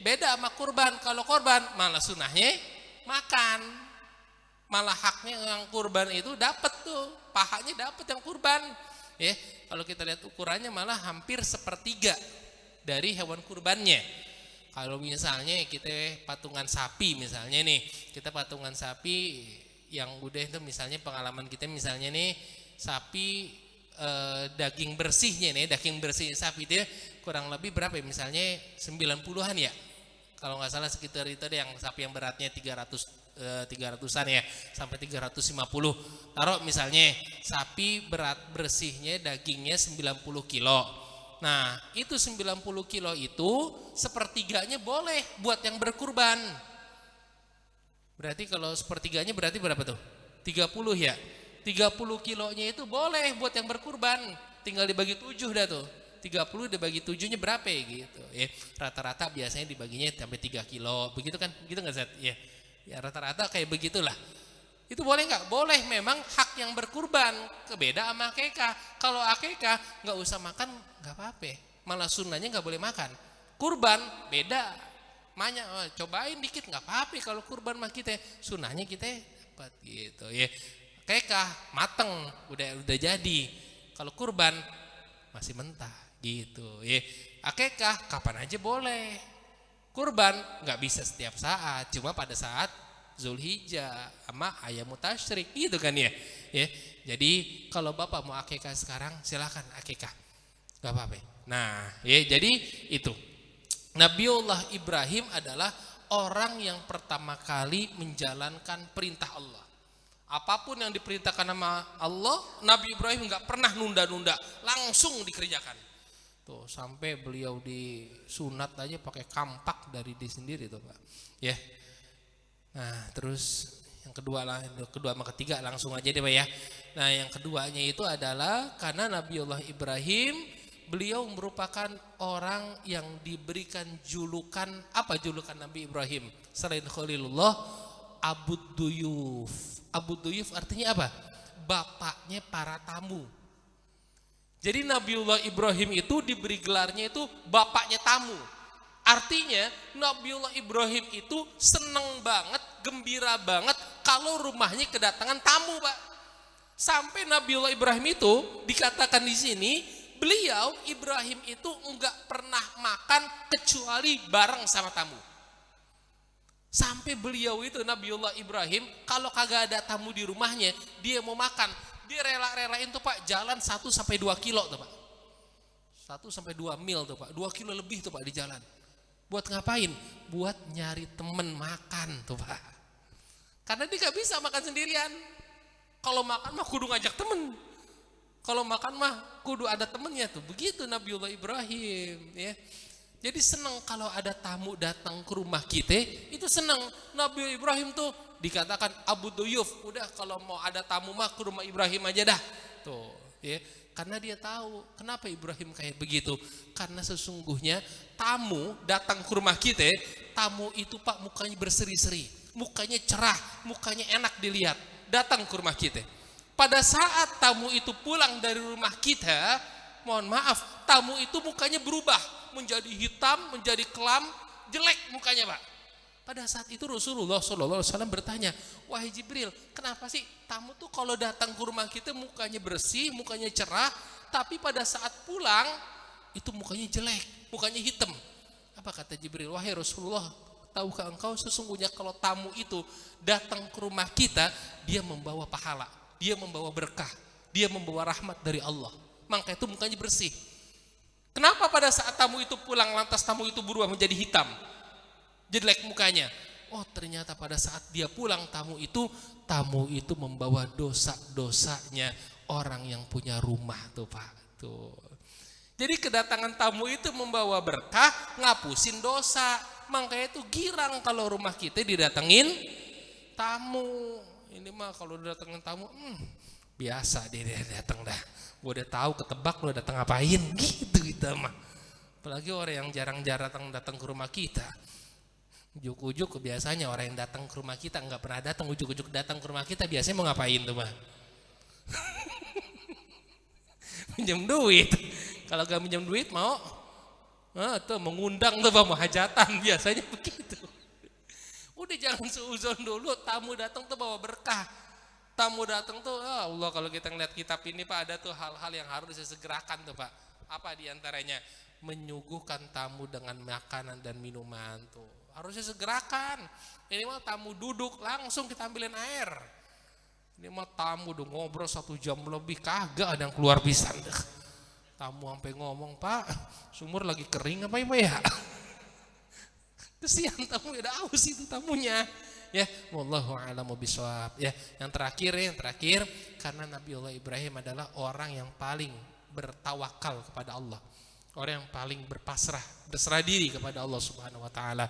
beda sama kurban. Kalau kurban malah sunnahnya makan, malah haknya yang kurban itu dapat tuh, pahanya dapat yang kurban. Kalau kita lihat ukurannya malah hampir sepertiga dari hewan kurbannya. Kalau misalnya kita patungan sapi misalnya nih, kita patungan sapi yang udah itu misalnya pengalaman kita misalnya nih sapi daging bersihnya nih, daging bersih sapi itu kurang lebih berapa ya, misalnya 90-an ya. Kalau nggak salah sekitar itu ada yang sapi yang beratnya 300-an ya, sampai 350. Taruh misalnya sapi berat bersihnya dagingnya 90 kilo. Nah itu 90 kilo itu sepertiganya boleh buat yang berkurban. Berarti kalau sepertiganya berarti berapa tuh? 30 ya. 30 kilonya itu boleh buat yang berkurban. Tinggal dibagi 7 dah tuh. 30 dibagi 7-nya berapa ya gitu. Rata-rata biasanya dibaginya sampai 3 kilo. Begitu kan? Begitu enggak Zat? Ya rata-rata kayak begitulah. Itu boleh nggak? Boleh, memang hak yang berkurban. Beda sama akikah. Kalau akikah nggak usah makan nggak apa-apa. Malah sunnahnya nggak boleh makan. Kurban beda. Cobain dikit nggak apa-apa. Kalau kurban mah kita sunnahnya kita dapat gitu ya. Akikah mateng, udah jadi. Kalau kurban masih mentah gitu ya. Akikah kapan aja boleh. Kurban nggak bisa setiap saat. Cuma pada saat Zulhijjah sama ayam tasyrik gitu kan ya. Jadi kalau bapak mau akikah sekarang silakan akikah, nggak apa-apa. Nah jadi itu Nabiullah Ibrahim adalah orang yang pertama kali menjalankan perintah Allah. Apapun yang diperintahkan sama Allah, Nabi Ibrahim nggak pernah nunda-nunda, langsung dikerjakan. Tuh sampai beliau disunat aja pakai kampak dari dia sendiri tuh Pak. Nah terus yang kedua sama ketiga langsung aja deh Pak ya. Nah yang keduanya itu adalah karena Nabiullah Ibrahim beliau merupakan orang yang diberikan julukan, apa julukan Nabi Ibrahim selain Khalilullah? Abud Duyuf. Abud Duyuf artinya apa? Bapaknya para tamu. Jadi Nabiullah Ibrahim itu diberi gelarnya itu bapaknya tamu. Artinya Nabiullah Ibrahim itu seneng banget, gembira banget kalau rumahnya kedatangan tamu Pak. Sampai Nabiullah Ibrahim itu dikatakan di sini, beliau Ibrahim itu enggak pernah makan kecuali bareng sama tamu. Sampai beliau itu Nabiullah Ibrahim kalau kagak ada tamu di rumahnya, dia mau makan, dia rela-relain tuh Pak jalan 1-2 kilo tuh Pak. 1-2 mil tuh Pak, 2 kilo lebih tuh Pak di jalan. Buat ngapain? Buat nyari temen makan tuh Pak. Karena dia gak bisa makan sendirian. Kalau makan mah kudu ngajak temen. Kalau makan mah kudu ada temennya tuh. Begitu Nabiullah Ibrahim ya. Jadi senang kalau ada tamu datang ke rumah kita, itu senang. Nabi Ibrahim tuh dikatakan Abu Duyuf. Udah kalau mau ada tamu mah ke rumah Ibrahim aja dah. Tuh, ya. Karena dia tahu kenapa Ibrahim kayak begitu. Karena sesungguhnya tamu datang ke rumah kita, tamu itu Pak mukanya berseri-seri, mukanya cerah, mukanya enak dilihat. Datang ke rumah kita. Pada saat tamu itu pulang dari rumah kita, mohon maaf, tamu itu mukanya berubah menjadi hitam, menjadi kelam, jelek mukanya Pak. Pada saat itu Rasulullah SAW bertanya, wahai Jibril, kenapa sih tamu tuh kalau datang ke rumah kita mukanya bersih, mukanya cerah, tapi pada saat pulang itu mukanya jelek, mukanya hitam. Apa kata Jibril? Wahai Rasulullah, tahukah engkau sesungguhnya kalau tamu itu datang ke rumah kita, dia membawa pahala, dia membawa berkah, dia membawa rahmat dari Allah. Maka itu mukanya bersih. Kenapa pada saat tamu itu pulang lantas tamu itu berubah menjadi hitam, jelek mukanya? Oh ternyata pada saat dia pulang tamu itu membawa dosa-dosanya orang yang punya rumah tuh Pak. Tuh. Jadi kedatangan tamu itu membawa berkah, ngapusin dosa. Makanya itu girang kalau rumah kita didatengin tamu. Ini mah kalau didatengin tamu, biasa dia datang dah. Gue udah tahu ketebak lo datang ngapain gitu kita mah. Apalagi orang yang jarang-jarang datang ke rumah kita. Ujuk-ujuk biasanya orang yang datang ke rumah kita nggak pernah datang, ujuk-ujuk datang ke rumah kita biasanya mau ngapain tuh mah? Minjem duit. Kalau gak minjem duit mau tuh mengundang tuh mau hajatan biasanya begitu. Udah jangan seuzon dulu, tamu datang tuh bawa berkah. Tamu datang tuh, Allah kalau kita ngeliat kitab ini Pak, ada tuh hal-hal yang harus disegerakan tuh Pak. Apa diantaranya? Menyuguhkan tamu dengan makanan dan minuman tuh. Harusnya segerakan. Ini mah tamu duduk, langsung kita ambilin air. Ini mah tamu udah ngobrol 1 jam lebih, kagak ada yang keluar pisan deh. Tamu sampai ngomong, Pak, sumur lagi kering apa ya? Kesian tamu, udah aus itu tamunya. Ya, wallahu a'lamu bishawab. Ya, yang terakhir karena Nabiullah Ibrahim adalah orang yang paling bertawakal kepada Allah. Orang yang paling berserah diri kepada Allah Subhanahu wa taala.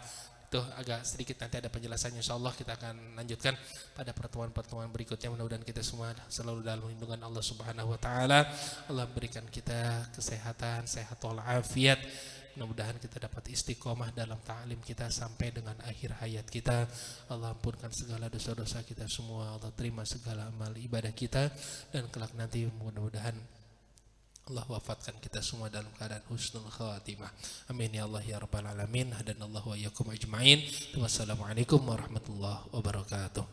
Itu agak sedikit nanti ada penjelasannya, insyaallah kita akan lanjutkan pada pertemuan-pertemuan berikutnya. Mudah-mudahan kita semua selalu dalam lindungan Allah Subhanahu wa taala. Allah berikan kita kesehatan, sehat walafiat. Mudah-mudahan kita dapat istiqomah dalam ta'lim kita sampai dengan akhir hayat kita. Allah ampunkan segala dosa-dosa kita semua. Allah terima segala amal ibadah kita. Dan kelak nanti mudah-mudahan Allah wafatkan kita semua dalam keadaan husnul khatimah. Amin ya Allah ya rabbal alamin. Hadanallahu wa iyyakum ajma'in. Wassalamualaikum warahmatullahi wabarakatuh.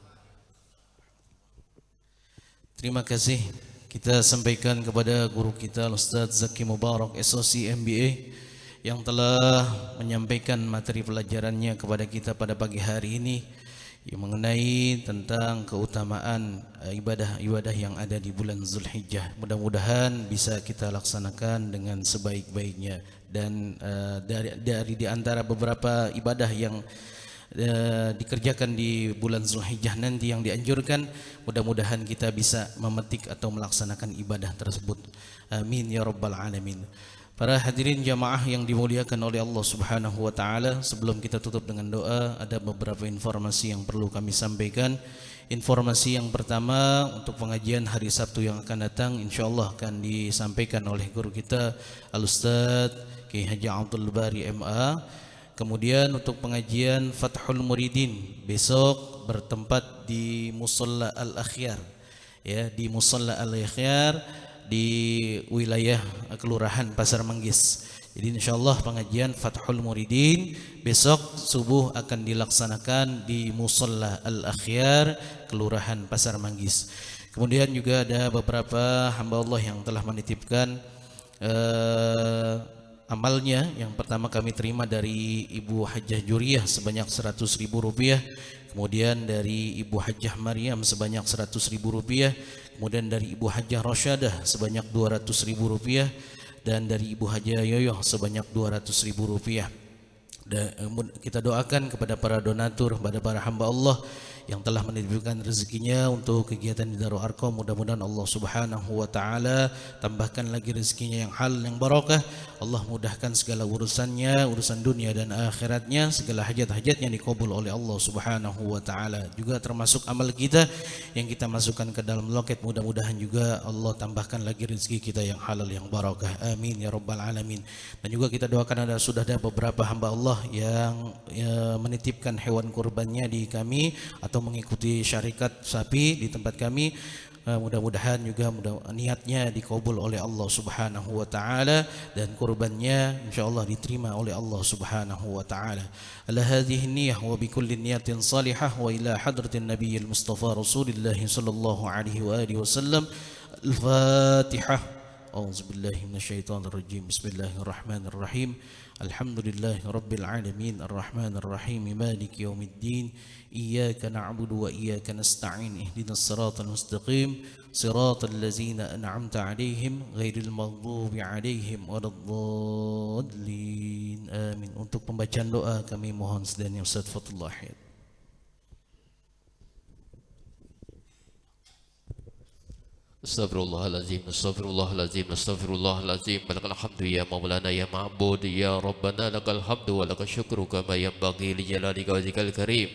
Terima kasih kita sampaikan kepada guru kita Ustaz Zaki Mubarak SOC MBA yang telah menyampaikan materi pelajarannya kepada kita pada pagi hari ini yang mengenai tentang keutamaan ibadah-ibadah yang ada di bulan Zulhijjah. Mudah-mudahan bisa kita laksanakan dengan sebaik-baiknya, dan dari di antara beberapa ibadah yang dikerjakan di bulan Zulhijjah nanti yang dianjurkan, mudah-mudahan kita bisa memetik atau melaksanakan ibadah tersebut. Amin ya rabbal alamin. Para hadirin jamaah yang dimuliakan oleh Allah Subhanahu wa taala, sebelum kita tutup dengan doa, ada beberapa informasi yang perlu kami sampaikan. Informasi yang pertama, untuk pengajian hari Sabtu yang akan datang insyaallah akan disampaikan oleh guru kita Al-Ustaz Kiai Haji Abdul Bari MA. Kemudian untuk pengajian Fathul Muridin besok bertempat di Musalla Al-Akhyar, ya, di Musalla Al-Akhyar di wilayah Kelurahan Pasar Manggis. Jadi insyaallah pengajian Fathul Muridin besok subuh akan dilaksanakan di Musalla Al-Akhyar Kelurahan Pasar Manggis. Kemudian juga ada beberapa hamba Allah yang telah menitipkan amalnya. Yang pertama kami terima dari Ibu Hajjah Juriyah sebanyak Rp100.000. Kemudian dari Ibu Hajjah Maryam sebanyak Rp100.000. Kemudian dari Ibu Hajjah Rasyadah sebanyak Rp200.000. Dan dari Ibu Hajjah Yoyoh sebanyak Rp200.000. Dan kita doakan kepada para donatur, kepada para hamba Allah yang telah menitipkan rezekinya untuk kegiatan di Darul Arqam. Mudah-mudahan Allah Subhanahu wa taala tambahkan lagi rezekinya yang halal, yang barakah. Allah mudahkan segala urusannya, urusan dunia dan akhiratnya, segala hajat-hajatnya dikabul oleh Allah Subhanahu wa taala. Juga termasuk amal kita yang kita masukkan ke dalam loket, mudah-mudahan juga Allah tambahkan lagi rezeki kita yang halal, yang barakah. Amin ya rabbal alamin. Dan juga kita doakan sudah ada beberapa hamba Allah yang menitipkan hewan kurbannya di kami atau mengikuti syarikat sapi di tempat kami. Mudah-mudahan juga niatnya dikabul oleh Allah Subhanahu wa taala dan kurbannya insyaallah diterima oleh Allah Subhanahu wa taala. Ala hadhihi niyyah wa bi kulli niyatin salihah wa ila hadratin nabiyil mustafa Rasulillah sallallahu alaihi wa alihi wasallam. Al-Fatihah. A'udzubillahi minasyaitonir rajim. Bismillahirrahmanirrahim. Alhamdulillahi rabbil alamin arrahmanir rahim maliki yaumiddin iyyaka na'budu wa iyyaka nasta'in ihdinas siratal mustaqim siratal ladzina an'amta 'alaihim ghairil maghdubi 'alaihim waladdallin. Amin. Untuk pembacaan doa kami mohon sedanya Ustaz Fatullah. Astaghfirullahaladzim, astaghfirullahaladzim, astaghfirullahaladzim. Lakal hamdu ya maulana ya ma'bud ya rabbana, lakal hamdu wa lakal syukru kama yanbaghi li jalalika wajhikal karim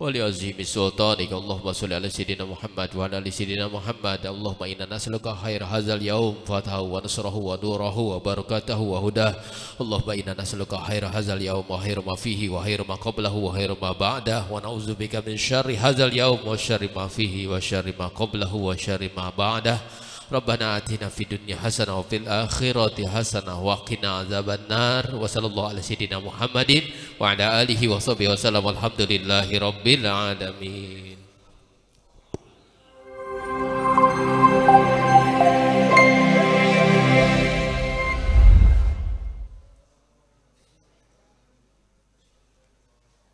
wa li azimi sultanika. Allahumma shalli ala sayyidina Muhammad wa ala ali sayyidina Muhammad. Allahumma inna nas'aluka khair hadzal yaum fatahu wa nasrahu wa nurahu wa barakatahu wa hudah. Allahumma inna nas'aluka khair hadzal yaum wa khair ma fihi wa khair ma qablahu wa khair ma ba'dah wa na'udzubika min syarri hadzal yaum wa syarri ma fihi wa syarri ma qablahu wa syarri ma ba'dah. Rabbana atina fid dunya hasanah wa fil akhirati hasanah wa qina azabannar. Wa sallallahu ala sayyidina Muhammadin wa ala alihi wa sahbihi wa sallam. Alhamdulillahi rabbil alamin.